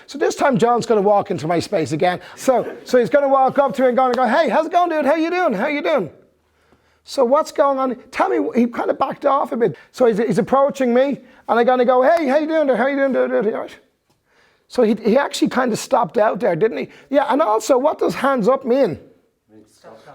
So this time John's going to walk into my space again. So he's going to walk up to me and going to go, hey, how's it going, dude? How you doing? How you doing? So what's going on? Tell me, he kind of backed off a bit. So he's approaching me and I'm going to go, hey, how you doing there? How you doing there? So he actually kind of stopped out there, didn't he? Yeah, and also, what does hands up mean?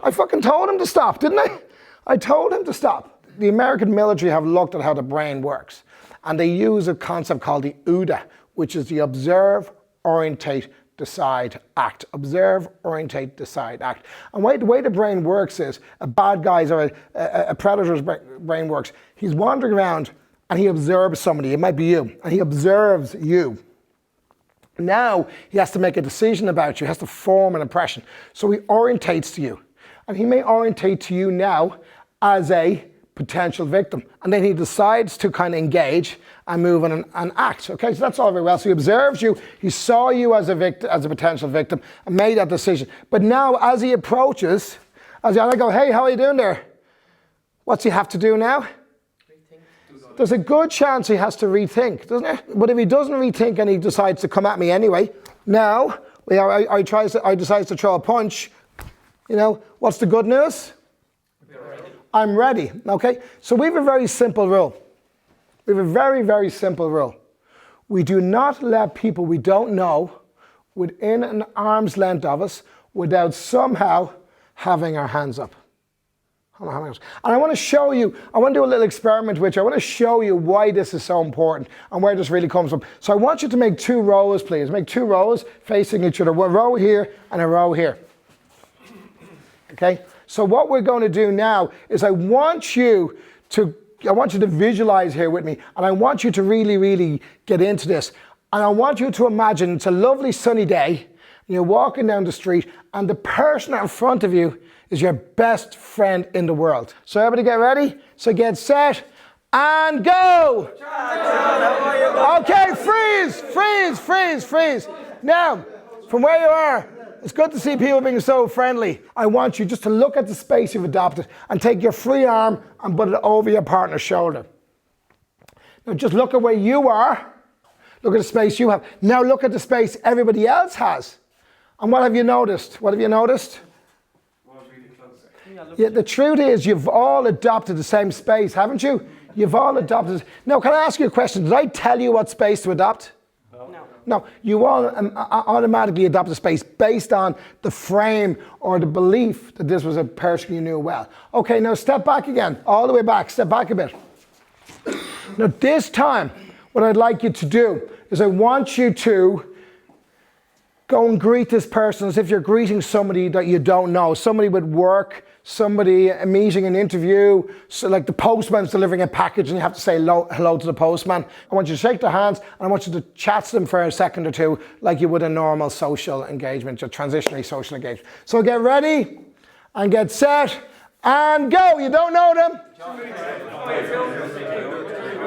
I fucking told him to stop, didn't I? I told him to stop. The American military have looked at how the brain works, and they use a concept called the OODA, which is the observe, orientate, decide, act. Observe, orientate, decide, act. And the way the brain works is, a bad guy's or a predator's brain works. He's wandering around and he observes somebody, it might be you, and he observes you. Now he has to make a decision about you, he has to form an impression. So he orientates to you. And he may orientate to you now as a potential victim. And then he decides to kind of engage and move on and act. Okay, so that's all very well. So he observes you, he saw you as a potential victim and made that decision. But now as he approaches, I go, hey, how are you doing there? What's he have to do now? There's a good chance he has to rethink, doesn't it? But if he doesn't rethink and he decides to come at me anyway, now I decide to throw a punch, you know, what's the good news? I'm ready, okay? So we have a very simple rule. We have a very, very simple rule. We do not let people we don't know within an arm's length of us without somehow having our hands up. And I want to show you, I want to do a little experiment with you. I want to show you why this is so important and where this really comes from. So I want you to make 2 rows, please. Make 2 rows facing each other. A row here and a row here. Okay? So what we're going to do now is I want you to visualize here with me, and I want you to really, really get into this. And I want you to imagine it's a lovely sunny day, and you're walking down the street, and the person in front of you is your best friend in the world. So everybody get ready? So get set and go! Okay, freeze. Now, from where you are, it's good to see people being so friendly. I want you just to look at the space you've adopted and take your free arm and put it over your partner's shoulder. Now just look at where you are. Look at the space you have. Now look at the space everybody else has. And what have you noticed? Yeah, the truth is you've all adopted the same space, haven't you? You've all adopted. Now, can I ask you a question? Did I tell you what space to adopt? No, you all automatically adopt a space based on the frame or the belief that this was a person you knew well. Okay, now step back again, all the way back, step back a bit. Now this time, what I'd like you to do is I want you to go and greet this person as if you're greeting somebody that you don't know, somebody with work, somebody, a meeting, an interview, so like the postman's delivering a package and you have to say hello to the postman. I want you to shake their hands and I want you to chat to them for a second or two like you would a normal social engagement, a transitionary social engagement. So get ready and get set and go. You don't know them?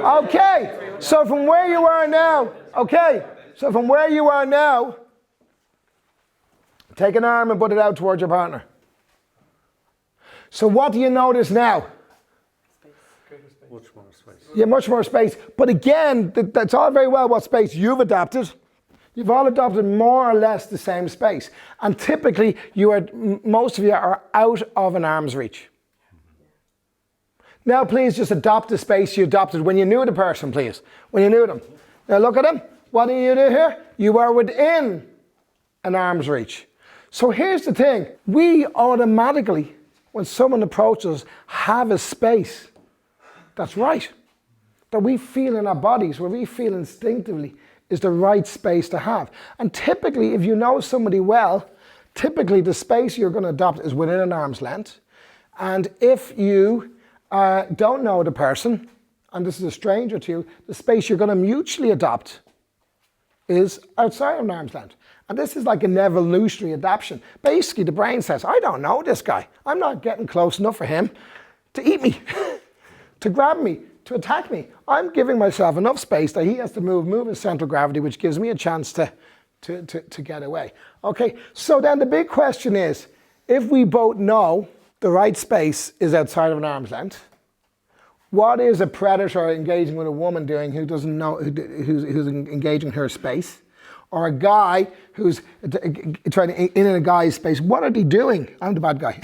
Okay, so from where you are now, take an arm and put it out towards your partner. So what do you notice now? Much more space. Yeah, much more space. But again, that's all very well what space you've adopted. You've all adopted more or less the same space. And typically, most of you are out of an arm's reach. Now please just adopt the space you adopted when you knew the person, please. When you knew them. Now look at them. What do you do here? You are within an arm's reach. So here's the thing. We automatically, when someone approaches us, have a space that's right, that we feel in our bodies, where we feel instinctively is the right space to have. And typically, if you know somebody well, typically the space you're going to adopt is within an arm's length. And if you don't know the person, and this is a stranger to you, the space you're going to mutually adopt is outside of an arm's length. And this is like an evolutionary adaptation. Basically, the brain says, I don't know this guy. I'm not getting close enough for him to eat me, to grab me, to attack me. I'm giving myself enough space that he has to move his central gravity, which gives me a chance to get away. Okay, so then the big question is, if we both know the right space is outside of an arm's length, what is a predator engaging with a woman doing who doesn't know, who's engaging her space? or a guy who's trying to in a guy's space, what are they doing? I'm the bad guy.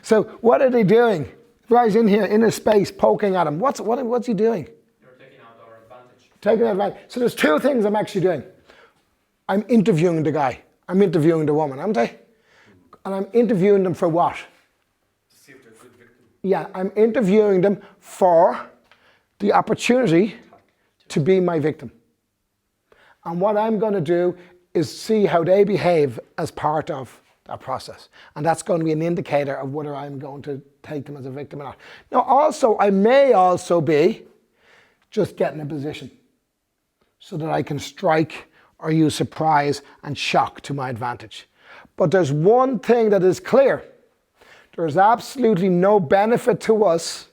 So what are they doing? The guy's in here in a space poking at him. What's he doing? You're taking out our advantage. Taking advantage. So there's two things I'm actually doing. I'm interviewing the guy. I'm interviewing the woman, aren't I? And I'm interviewing them for what? To see if they're a good victim. Yeah, I'm interviewing them for the opportunity to be my victim. And what I'm going to do is see how they behave as part of that process. And that's going to be an indicator of whether I'm going to take them as a victim or not. Now also, I may also be just getting a position so that I can strike or use surprise and shock to my advantage. But there's one thing that is clear. There's absolutely no benefit to us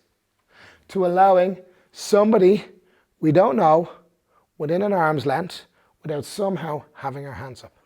to allowing somebody we don't know within an arm's length without somehow having our hands up.